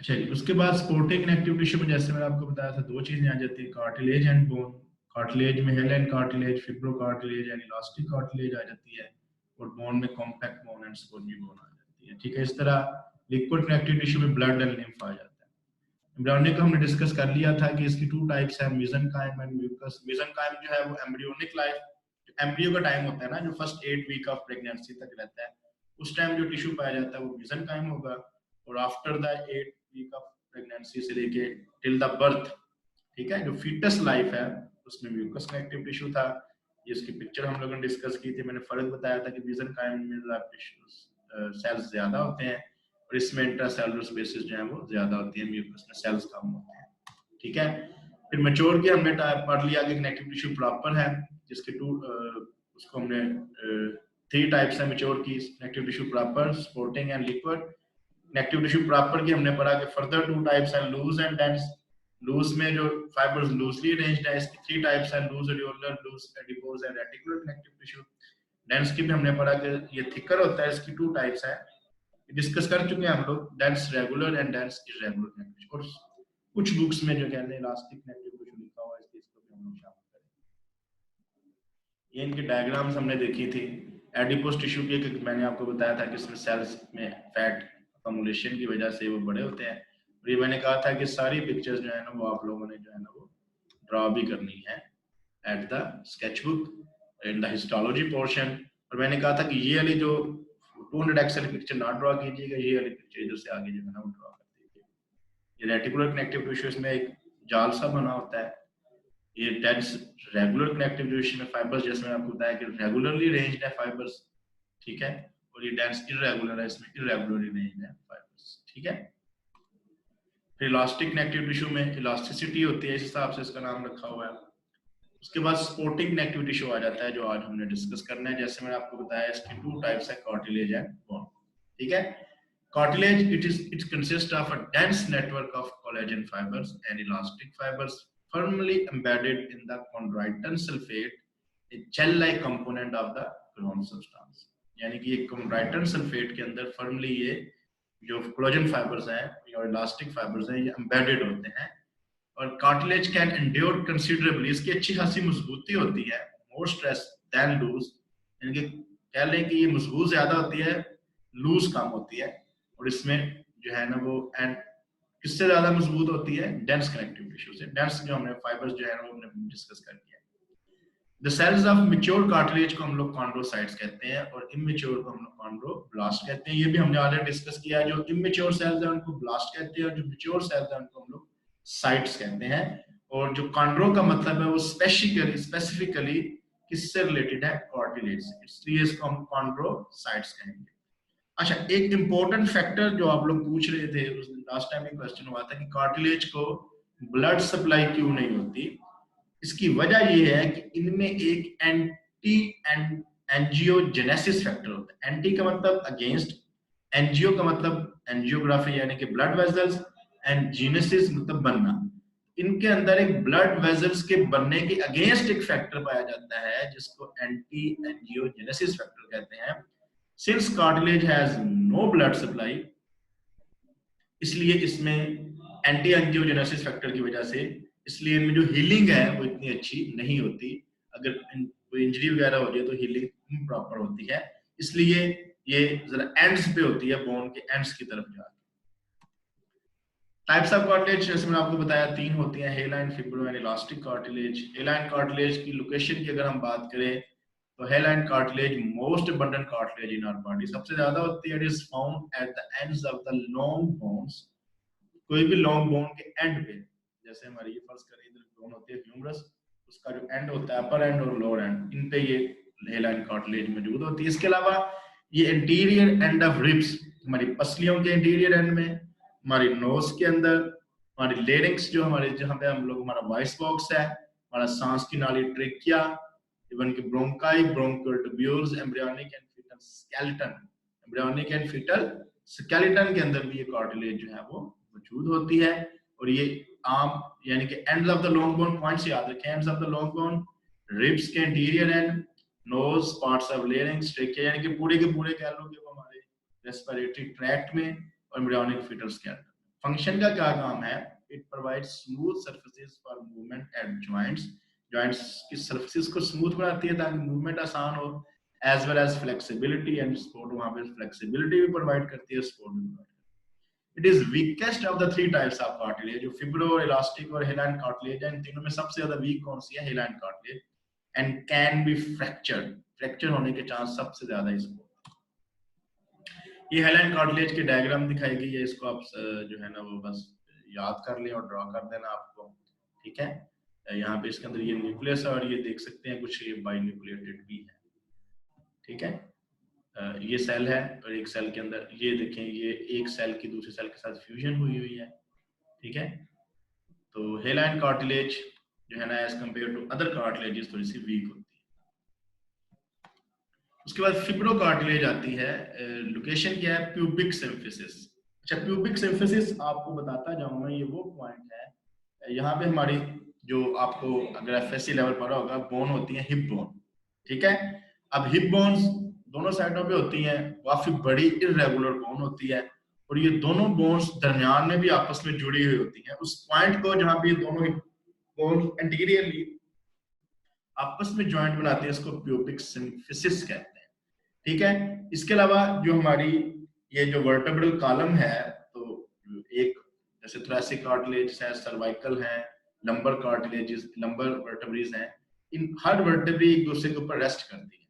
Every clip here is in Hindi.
अच्छा जी, उसके बाद स्पोर्टिंग कनेक्टिव टिश्यू में जैसे मैंने आपको बताया था दो चीजें आ जाती है, कार्टिलेज एंड बोन। कार्टिलेज में hyaline cartilage, fibro cartilage and elastic cartilage आ जाती है, और बोन में compact bone and spongy bone आ जाती है। ठीक है, इस तरह लिक्विड कनेक्टिव टिश्यू में ब्लड एंड लिम्फ आ जाता है। एम्ब्रियोनिक हमने डिस्कस कर लिया था कि इसकी टू टाइप्स है, मेसेनकाइम एंड म्यूकस। मेसेनकाइम जो है वो एम्ब्रियोनिक लाइफ, एम्ब्रियो का टाइम होता है ना, जो फर्स्ट 8 वीक ऑफ प्रेगनेंसी तक रहता है, उस टाइम जो टिश्यू पाया जाता है वो मेसेनकाइम होगा। और after the 8 week of pregnancy से लेके टिल द बर्थ, ठीक है, जो फीटस लाइफ है उसमें म्यूकस कनेक्टिव टिश्यू था। ये इसकी पिक्चर हम लोगों ने डिस्कस की थी, मैंने फर्क बताया था कि मेसेनकाइम में टिश्यूज सेल्स ज्यादा होते हैं, और इसमें इंट्रासेलुलर स्पेसेस जो है वो ज्यादा होती है, म्यूकस में सेल्स कम होते हैं। ठीक है, फिर मैच्योर की हमने पढ़ लिया कि कनेक्टिव टिश्यू प्रॉपर है, जिसके उसको हमने 3 टाइप्स है मैच्योर की, connective tissue proper, sporting and liquid. Connective tissue proper की हमने पढ़ा कि फर्दर 2 टाइप्स हैं, लूज एंड डेंस। लूज में जो फाइबर्स लूजली अरेंज्ड है, इसकी 3 टाइप्स हैं, loose areolar, loose adipose and reticular connective tissue. Dense की भी हमने पढ़ा कि ये थिकर होता है, इसकी 2 टाइप्स है, डिस्कस कर चुके हैं हम लोग, dense regular and dense irregular connective tissue. और कुछ बुक्स में जो कहते हैं इलास्टिक कनेक्टिव टिश्यू लिखा हुआ है, इसको भी हम लोग शामिल करेंगे। ये इनकी डायग्राम्स हमने देखी थी। एडिपोज टिश्यू की मैंने आपको बताया था कि इसमें सेल्स में फैट अकोमुलेशन की वजह से वो बड़े होते हैं, और ये मैंने कहा था कि सारी पिक्चर्स जो है ना वो आप लोगों ने जो है ना वो ड्रॉ भी करनी है at the sketchbook in the histology portion. और मैंने कहा था कि ये वाली जो 200x वाली पिक्चर ना ड्रॉ कीजिएगा, ये वाली पिक्चर इधर से आगे जो है ना वो ड्रॉ कर दीजिए। ये रेटिकुलर कनेक्टिव टिश्यू में एक जाल सा बना होता है, ये डेंस रेगुलर कनेक्टिव टिश्यू में फाइबर्स, जैसे मैंने आपको बताया कि रेगुलरली रेंज्ड है फाइबर्स, ठीक है, और ये डेंस इरेगुलर है, इसमें इरेगुलरली रेंज्ड है फाइबर्स। ठीक है, फिर इलास्टिक कनेक्टिव टिश्यू में इलास्टिसिटी होती है, इस हिसाब से इसका नाम रखा हुआ है। उसके बाद स्पोर्टिंग कनेक्टिव टिश्यू आ जाता है, जो आज हमने डिस्कस करना है। जैसे मैंने आपको बताया इसकी 2 टाइप्स है, कार्टिलेज एंड बोन। ठीक है, cartilage it consists of a dense network of collagen fibers and elastic fibers firmly embedded in the chondroitin sulfate, a gel-like component of the ground substance। यानी कि एक chondroitin sulfate के अंदर firmly ये जो कोलेजन फाइबर्स हैं और इलास्टिक फाइबर्स हैं, ये एम्बेडेड होते हैं। और कार्टिलेज कैन एंड्योर कंसीडरेबली, इसकी अच्छी खासी मजबूती होती है, मोर स्ट्रेस देन लूज, यानी कि कह लें कि ये मजबूत ज्यादा होती है, लूज कम होती है। और इसमें जो है ना वो एंड किससे ज्यादा मजबूत होती है, डेंस कनेक्टिव टिश्यू से। डेंस जो हमने फाइबर्स जो है ना वो हमने डिस्कस कर लिया। The cells of mature cartilage को हम लोग कॉन्ड्रोसाइट्स कहते हैं, और इमेच्योर को हम लोग कॉन्ड्रोब्लास्ट कहते हैं। ये भी हमने ऑलरेडी डिस्कस किया है, जो इमेच्योर सेल्स हैं उनको ब्लास्ट कहते हैं, और जो मैच्योर सेल्स हैं उनको हम लोग साइट्स कहते हैं। और जो कॉन्ड्रो का मतलब है वो स्पेसिफिकली किससे रिलेटेड है, कार्टिलेज से, इसलिए इसको हम कॉन्ड्रोसाइट्स कहेंगे। अच्छा, एक इंपॉर्टेंट फैक्टर जो आप लोग पूछ रहे थे उस दिन लास्ट टाइम एक क्वेश्चन हुआ था कि कार्टिलेज को ब्लड सप्लाई क्यों नहीं होती। इसकी वजह यह है कि इनमें एक एंटी एंजियोजेनेसिस फैक्टर होता है। एंटी का मतलब अगेंस्ट, एंजियो का मतलब एंजियोग्राफी यानी कि ब्लड वेसल्स, एंड जीनेसिस मतलब बनना। इनके अंदर एक ब्लड वेसल्स के बनने के अगेंस्ट एक फैक्टर पाया जाता है जिसको एंटी एंजियोजेनेसिस फैक्टर कहते हैं। Since cartilage has no blood supply, इसलिए इसमें एंटी एंजियोजेनेसिस फैक्टर की वजह से, इसलिए इनमें जो हीलिंग है वो इतनी अच्छी नहीं होती। अगर कोई इंजरी वगैरह हो जाए तो हीलिंग प्रॉपर होती है, इसलिए ये जरा एंड्स पे होती है, बोन के एंड्स की तरफ जाके। टाइप्स ऑफ कार्टिलेज जैसे मैंने आपको बताया 3 होती हैं, hyaline, fibro and elastic cartilage. Hyaline cartilage की लोकेशन की अगर हम बात करें तो hyaline cartilage most abundant cartilage in our body, सबसे ज्यादा होती है। It is found at the ends of the long bones, कोई भी लॉन्ग बोन के एंड पे, जैसे हमारी ये फर्स्ट करें इधर बोन होती है ह्यूमरस, उसका जो एंड होता है अपर एंड और लोअर एंड, इन पे ये हेलाइन कार्टिलेज मौजूद होती है। इसके अलावा ये इंटीरियर एंड ऑफ रिब्स, हमारी पसलियों के इंटीरियर एंड में, हमारी नोज के अंदर, हमारी लेरिंग्स जो हमारे जहाँ पे हम लोग हमारा वॉइस बॉक्स है, हमारा सांस की नाली ट्रेकिया, इवन की bronchi, bronchial tubules, embryonic and fetal skeleton, embryonic and fetal skeleton के अंदर भी ये कार्टिलेज जो है वो मौजूद होती है। और ये आम यानी कि ends of the long bone, points याद रखें, ends of the long bone, ribs के interior end, nose, parts of larynx, trachea, यानी कि पूरे के पूरे कह लो कि वो हमारे रेस्पिरेटरी ट्रैक्ट में, और एम्ब्रियोनिक फीटल स्केलेटन। फंक्शन का क्या काम है? It provides smooth surfaces for movement at joints, joints की सरफेसेस को स्मूथ बनाती है ताकि मूवमेंट आसान हो, as well as flexibility and support, वहां पे फ्लेक्सिबिलिटी भी प्रोवाइड करती है, सपोर्ट भी provide. It is weakest of the three types of cartilage, जो फिब्रो, इलास्टिक और हेलाइन कार्टिलेज है, इन तीनों में सबसे ज्यादा वीक कौन सी है? Hyaline cartilage, and can be fractured, fracture होने के चांस सबसे ज्यादा इसको। ये हेलाइन कार्टिलेज की डायग्राम दिखाई गई है, इसको आप जो है ना वो बस याद कर लें और ड्रॉ कर देना आपको, ठीक है। यहाँ पे इसके अंदर ये न्यूक्लियस है और ये देख सकते हैं कुछ ये बाइन्यूक्लिएटेड भी है, ठीक है। ये सेल है और एक सेल के अंदर ये देखें, ये एक सेल की दूसरे सेल के साथ फ्यूजन हुई है, ठीक है। तो हेलाइन कार्टिलेज जो है ना as compare to other cartilages थोड़ी सी वीक होती है। उसके बाद फिब्रो कार्टिलेज आती है, लोकेशन क्या है? Pubic symphysis. अच्छा, प्यूबिक सिम्फिसिस आपको बताता जाऊंगा, ये वो पॉइंट है यहाँ पे हमारी जो आपको अगर एफएससी लेवल पढ़ा होगा, बोन होती है हिप बोन, ठीक है। अब हिप बोन्स दोनों साइडों पे होती हैं, काफी बड़ी इरेगुलर बोन होती है और ये दोनों बोन्स दरमियान में भी आपस में जुड़ी हुई होती हैं। उस पॉइंट को जहां पे ये दोनों बोन एंटीरियरली आपस में जॉइंट बनाते हैं, इसको प्यूबिक सिम्फिसिस कहते हैं, ठीक है। इसके अलावा जो हमारी ये जो वर्टेब्रल कॉलम है, तो एक जैसे थोरैसिक कार्टिलेज है, सर्वाइकल है, लंबर कार्टिलेजेस, लंबर वर्टेब्रीज हैं, इन हर वर्टेब्री एक दूसरे के ऊपर रेस्ट करती है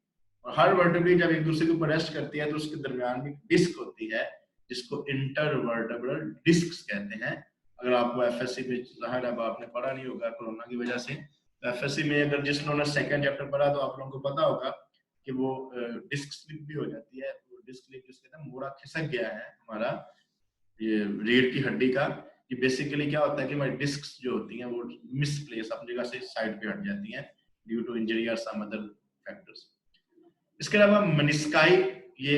और हर वर्टेब्री जब एक दूसरे के ऊपर रेस्ट करती है तो उसके दरमियान में डिस्क होती है जिसको इंटरवर्टेब्रल डिस्क कहते हैं। अगर आपको एफएससी में जाहिर है आपने पढ़ा नहीं होगा कोरोना की वजह से, तो एफएससी में अगर जिस लोगों ने सेकंड चैप्टर पढ़ा तो आप लोगों को पता होगा कि वो डिस्क स्लिप भी हो जाती है। तो डिस्क स्लिप जिसके ना मोड़ा खिसक गया है हमारा ये रीढ़ की हड्डी का, ये बेसिकली क्या होता है कि हमारी डिस्क जो होती हैं वो मिसप्लेस अपनी जगह से साइड पे हट जाती हैं ड्यू टू इंजरी और सम अदर फैक्टर्स। इसके अलावा मेनिस्काई, ये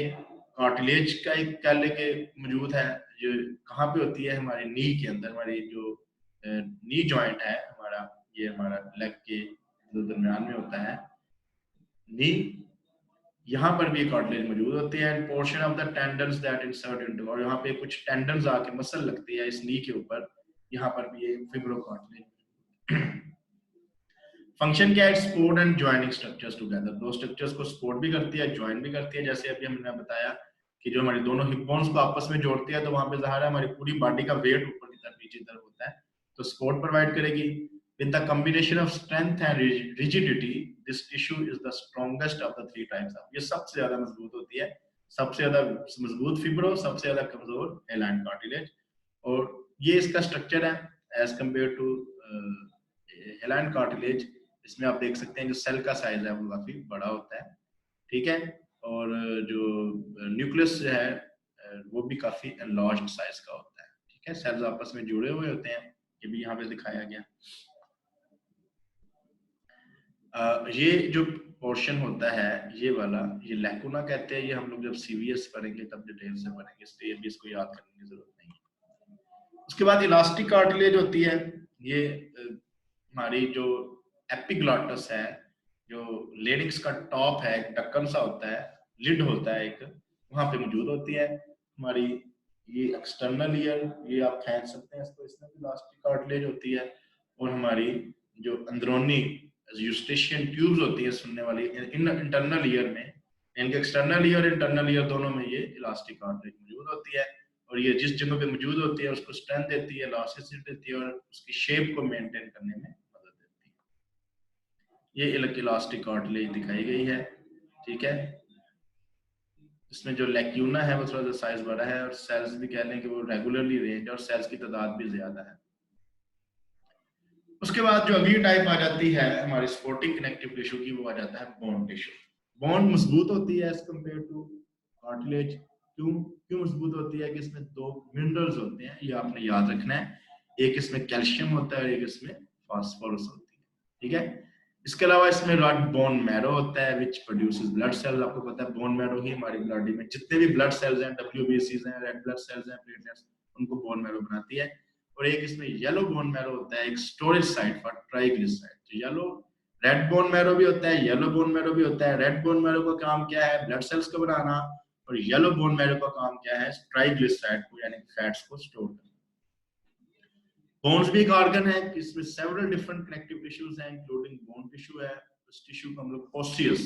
कार्टिलेज का एक कह लेके मौजूद है, जो कहाँ पे होती है? हमारी नी के अंदर, हमारी जो नी जॉइंट है हमारा, ये हमारा लेग के दरमियान में होता है नी, यहाँ पर भी कार्टिलेज मौजूद होती है। End portion of the tendons that insert into, और यहाँ पे कुछ टेंडन्स आके मसल लगती है इस नी के ऊपर, यहाँ पर भी ये फिब्रो कार्टिलेज। फंक्शन क्या है? Support and joining structures together, दो स्ट्रक्चर्स को सपोर्ट भी करती है, ज्वाइन भी करती है। जैसे अभी हमने बताया कि जो हमारी दोनों हिप बोन्स को आपस में जोड़ती है, तो वहां पे ज़ाहिर है हमारी पूरी बॉडी का वेट ऊपर की तरफ नीचे तरफ होता है, तो सपोर्ट प्रोवाइड करेगी। With the combination of strength and rigidity, this tissue is the strongest of the three types of, ये सबसे ज्यादा मजबूत होती है, सबसे ज्यादा मजबूत फिब्रो, सबसे ज्यादा कमजोर हेलाइन कार्टिलेज। और ये इसका स्ट्रक्चर है as compare to hyaline cartilage. इसमें आप देख सकते हैं जो सेल का साइज है वो काफी बड़ा होता है, ठीक है। और जो न्यूक्लियस है वो भी काफी एनलार्ज्ड साइज का होता है, ठीक है। सेल्स आपस में जुड़े हुए होते हैं, ये भी यहाँ पे दिखाया गया। ये जो पोर्शन होता है ये वाला, ये लैकुना कहते हैं, ये हम लोग जब सीवीएस पढ़ेंगे तब डिटेल से पढ़ेंगे, इसलिए भी इसको याद करने की जरूरत नहीं है। उसके बाद इलास्टिक कार्टिलेज होती है, ये हमारी जो एपिग्लॉटस है, जो लेरिक्स का टॉप है, ढक्कन सा होता है, लिड होता है एक, वहां पे मौजूद होती है हमारी ये एक्सटर्नल ईयर, ये आप खींच सकते हैं इसको, इसमें भी इलास्टिक कार्टिलेज होती है। और हमारी जो अंदरूनी यूस्टेशियन ट्यूब्स होती है सुनने वाली इंटरनल ईयर में, इनके एक्सटर्नल ईयर इंटरनल ईयर दोनों में ये इलास्टिक कार्टिलेज मौजूद होती है। और ये जिस जगह पे मौजूद होती है उसको स्ट्रेंथ देती है, इलास्टिसिटी देती है और उसकी शेप को मेंटेन करने में मदद देती है। ये इलास्टिक कार्टिलेज दिखाई गई है, ठीक है। इसमें जो लैक्यूना है वो थोड़ा सा साइज बड़ा है और सेल्स भी कह लें कि वो रेगुलरली रेंज और सेल्स की तादाद भी ज्यादा है। उसके बाद जो अगली टाइप आ जाती है हमारी स्पोर्टिंग कनेक्टिव टिश्यू की, वो आ जाता है बोन टिश्यू। बोन मजबूत होती है एज कंपेयर टू कार्टिलेज। क्यों क्यों मजबूत होती है? कि इसमें दो मिनरल्स होते हैं, ये आपने याद रखना है, एक इसमें कैल्शियम होता है और एक इसमें फास्फोरस होती है, ठीक है। इसके अलावा इसमें रेड बोन मैरो होता है विच प्रोड्यूसेस ब्लड सेल्स। आपको पता है बोन मैरो ही हमारी बॉडी में जितने भी ब्लड सेल्स हैं, डब्ल्यूबीसीज हैं, रेड ब्लड सेल्स हैं, प्लेटलेट्स, उनको बोन मैरो बनाती है। और एक इसमें येलो बोन मैरो होता है, एक स्टोरेज साइट फॉर ट्राइग्लिसराइड। तो येलो रेड बोन मैरो भी होता है, येलो बोन मैरो भी होता है। रेड बोन मैरो का काम क्या है? ब्लड सेल्स को बनाना। और येलो बोन मैरो का काम क्या है? ट्राइग्लिसराइड को यानी फैट्स को स्टोर करना। बोन्स भी एक ऑर्गन है, इसमें सेवरल डिफरेंट कनेक्टिव टिश्यूज हैं, इंक्लूडिंग बोन टिश्यू है। उस टिश्यू को हम लोग ओस्टियस,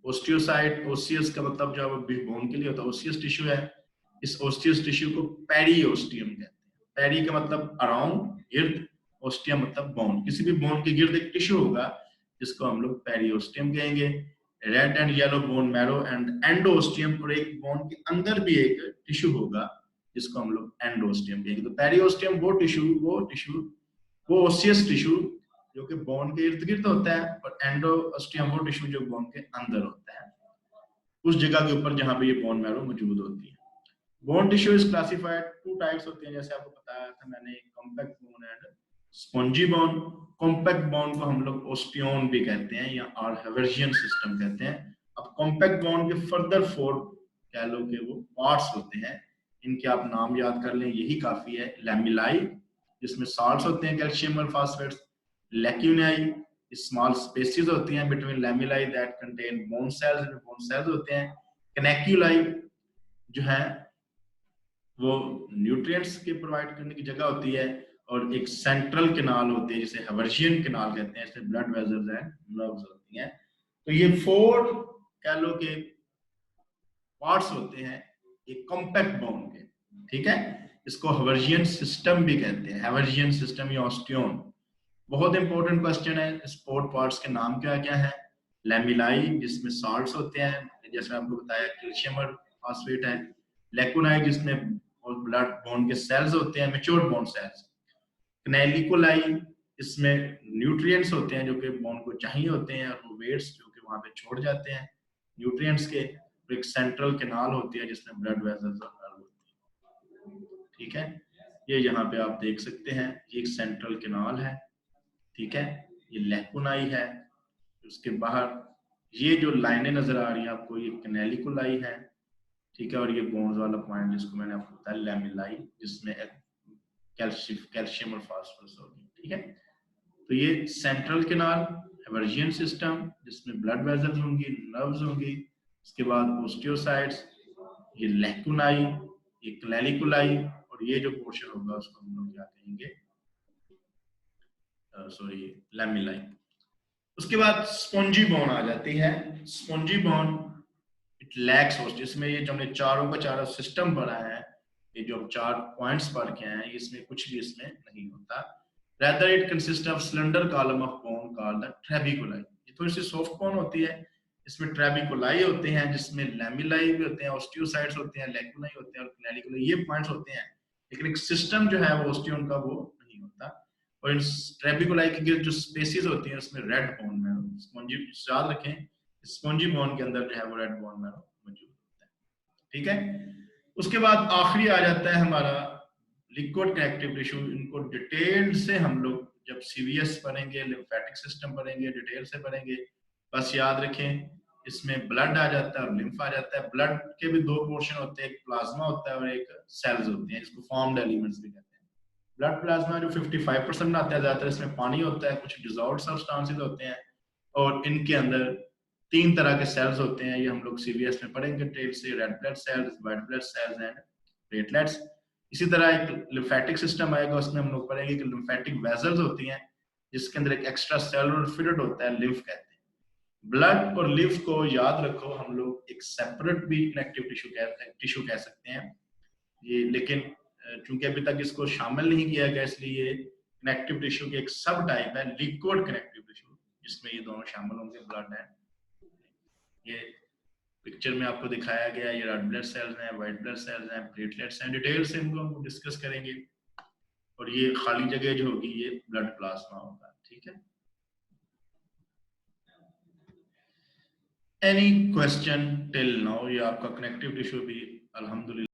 ओस्टियोसाइट, ओसियस का मतलब जो बोन के लिए होता है ओसियस टिश्यू है। इस ओस्टियस टिश्यू को पेरिओस्टियम कहते हैं। पेरी का मतलब अराउंड, गिर्द, ओस्टियम मतलब बोन। किसी भी बोन के गिर्द एक टिश्यू होगा जिसको हम लोग पेरिओस्टियम कहेंगे। Red and yellow bone marrow and endosteum, और एक बोन के अंदर भी एक टिश्यू होगा जिसको हम लोग एंडोस्टियम कहेंगे। तो पेरिओस्टियम वो टिश्यू वो ओसियस टिश्यू जो कि बोन के इर्द गिर्द होता है, और एंडोस्टियम वो टिश्यू जो बोन के अंदर होता है, उस जगह के ऊपर जहां पे ये बोन मैरो मौजूद होती है। Bone tissue is classified, two types होते हैं जैसे आपको बताया था मैंने, compact bone and spongy bone. Compact bone को हम लोग ओस्टियोन भी कहते हैं या और हैवर्जियन सिस्टम कहते हैं। अब कॉम्पैक्ट बोन के फर्दर 4 कह लो कि वो पार्ट्स होते हैं, इनके आप नाम याद कर लें यही काफी है। लैमिलाई जिसमें साल्ट्स होते हैं कैल्शियम और फास्फेट्स। लैक्यूनाई स्मॉल स्पेसेस होती हैं between lamellae that contain bone cells होते हैं। कनेक्यूलाई जो है वो न्यूट्रिएंट्स के प्रोवाइड करने की जगह होती है, और एक सेंट्रल केनाल होती है जिसे हैवर्जियन केनाल कहते हैं, इसमें ब्लड वेसल्स एंड नर्व्स होती हैं। तो ये 4 कह लो के पार्ट्स होते हैं एक कॉम्पैक्ट बोन के, ठीक है। इसको हैवर्जियन सिस्टम भी कहते हैं, हैवर्जियन सिस्टम या ऑस्टियोन। बहुत इंपॉर्टेंट क्वेश्चन है, स्पोर्ट पार्ट्स के नाम क्या क्या है। लैमिलाई जिसमें साल्ट्स होते हैं, जैसे आपको बताया कैल्शियम और फास्फेट है। लेकुनाई जिसमें ब्लड बोन के सेल्स होते हैं, मैच्योर्ड बोन सेल्स। कनेलिकुलाई इसमें न्यूट्रिएंट्स होते हैं जो कि बोन को चाहिए होते हैं, और वो वेट्स जो कि वहां पे छोड़ जाते हैं न्यूट्रिएंट्स के। एक सेंट्रल केनाल होती है जिसमें ब्लड वेसल्स होती है, ठीक है। ये यहाँ पे आप देख सकते हैं, ये एक सेंट्रल केनाल है, ठीक है। ये लेकुनाई है, उसके बाहर ये जो लाइनें नजर आ रही हैं आपको, ये कनेलिकुलाई है, ठीक है। और ये बोन्स वाला पॉइंट जिसको मैंने आपको बताया लैमिलाई, जिसमें कैल्शियम और फास्फोरस होगी, ठीक है। तो ये सेंट्रल केनाल, हैवर्जियन सिस्टम जिसमें ब्लड वेसल्स होंगी, नर्व्स होंगी। उसके बाद ओस्टियोसाइट्स, ये लेकुनाई, ये क्लेलिकुलाई, और ये जो पोर्शन होगा उसको हम लोग क्या कहेंगे, सॉरी लैमिलाई। उसके बाद स्पॉन्जी बोन आ जाती है। Spongy bone it lacks host, इसमें ये जो हमने चारों का चारों सिस्टम पढ़ा है, ये जो 4 पॉइंट्स पढ़ के आए हैं, इसमें कुछ भी इसमें नहीं होता। rather it consists of slender column of bone called the trabeculi। ये थोड़ी सी सॉफ्ट बोन होती है, इसमें ट्रेबिकुलाई होते हैं जिसमें लैमिलाई भी होते हैं, ऑस्टियोसाइट्स होते हैं, लेकुनाई होते हैं और क्लेरिकुलाई, ये पॉइंट्स होते हैं। लेकिन एक सिस्टम जो है वो ऑस्टियोन का वो नहीं होता। और इन ट्रेबिकुलाई के गिर्द जो स्पेसीज होती हैं उसमें रेड बोन में स्पॉन्जी, याद रखें स्पॉन्जी बोन के अंदर जो है वो रेड बोन में मौजूद होता है, ठीक है। उसके बाद आखिरी आ जाता है हमारा लिक्विड कनेक्टिव टिश्यू। इनको डिटेल से हम लोग जब सीवीएस पढ़ेंगे, लिम्फेटिक सिस्टम पढ़ेंगे, डिटेल से पढ़ेंगे। बस याद रखें इसमें ब्लड आ जाता है और लिम्फ आ जाता है। ब्लड के भी 2 पोर्शन होते हैं, एक प्लाज्मा होता है और एक सेल्स होती हैं, जिसको फॉर्म्ड एलिमेंट्स भी कहते हैं। ब्लड प्लाज्मा जो 55% आता है, ज्यादातर इसमें पानी होता है, कुछ डिसॉल्व्ड सब्सटेंसेस होते हैं, और इनके अंदर 3 तरह के सेल्स होते हैं, ये हम लोग सीवीएस में पढ़ेंगे डिटेल से, red blood cells, white blood cells and platelets. इसी तरह एक लिम्फेटिक सिस्टम आएगा, उसमें हम लोग पढ़ेंगे कि लिम्फेटिक वेसल्स होती हैं जिसके अंदर एक एक्स्ट्रा सेलुलर फ्लूइड होता है, लिम्फ कहते हैं। ब्लड और लिम्फ को याद रखो, हम लोग एक सेपरेट भी कनेक्टिव टिश्यू कह सकते हैं ये, लेकिन चूंकि अभी तक इसको शामिल नहीं किया गया इसलिए ये कनेक्टिव टिश्यू की एक सब टाइप है, लिक्विड कनेक्टिव टिश्यू, जिसमें ये दोनों शामिल होंगे, ब्लड एंड। ये पिक्चर में आपको दिखाया गया, ये रेड ब्लड सेल्स हैं, व्हाइट ब्लड सेल्स हैं, प्लेटलेट्स हैं, डिटेल से इनको हम डिस्कस करेंगे। और ये खाली जगह जो होगी ये ब्लड प्लाज्मा होगा, ठीक है। Any question till now? ये आपका कनेक्टिव टिश्यू भी अल्हम्दुलिल्लाह